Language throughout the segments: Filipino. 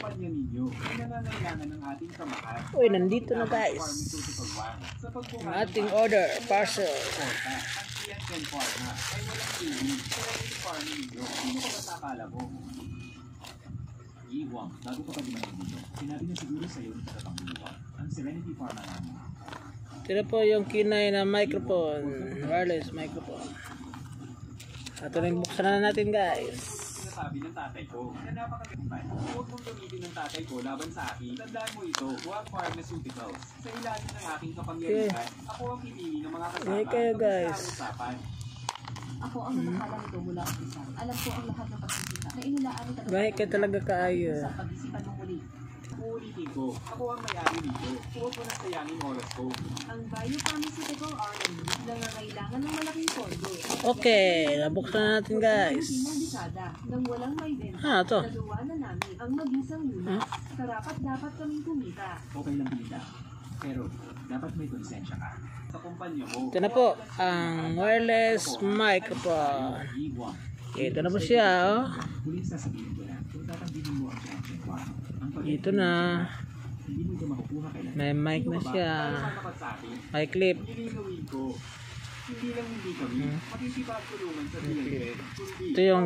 kampanya ninyo ay nangangailangan ng ating samahan. Uy, nandito na guys. Ang ating order, parcel. Ang Ken Pharma ay walang pili. Kaya yung pharma ninyo, sino ka ba sakala mo? Iwang, bago ka pa dumating dito, sinabi na siguro sa'yo ng tagatanggulo ang Serenity Pharma namin. Tira po yung kinay na microphone, wireless microphone. At ito buksan na natin guys. Sinasabi ng tatay ko na napakaganda. Huwag mong gamitin ng tatay ko laban sa akin. Tandaan mo ito, Huwag Pharmaceuticals. Sa ilalim ng aking kapangyarihan, ako ang pinili ng mga kasama. Okay kayo guys. Ako ang nakakalam ito mula umpisa. Alam ko ang lahat ng pagkikita na inilaan ng Bahay ka talaga kaayo. sa pag-isipan mo muli. Uulitin ko, ako ang may-ari dito. Huwag mo na sayangin oras ko. Ang biopharmaceutical R&D nangangailangan ng malaking pondo. Okay, nabuksan na natin guys. Ng dekada nang walang may benta. Ah, ito. Nagawa na namin ang mag-isang lunas. Karapat dapat kaming kumita. Okay lang bilita. Pero, dapat may konsensya ka. Sa kumpanya mo, Ito na po, ang wireless microphone. Iwang. Ito na po siya, oh. Huling sasabihin ko na, kung tatanggihin mo ang Janssen One, Ito na. hindi mo ito makukuha kailan. May mic na siya. May clip. Gilinuin ko. Hindi lang hindi kami. Makikipagtulungan sa DLN. Ito yung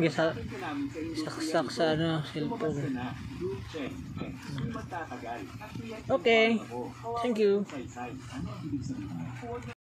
saksak sa ano, cellphone. Okay. Thank you.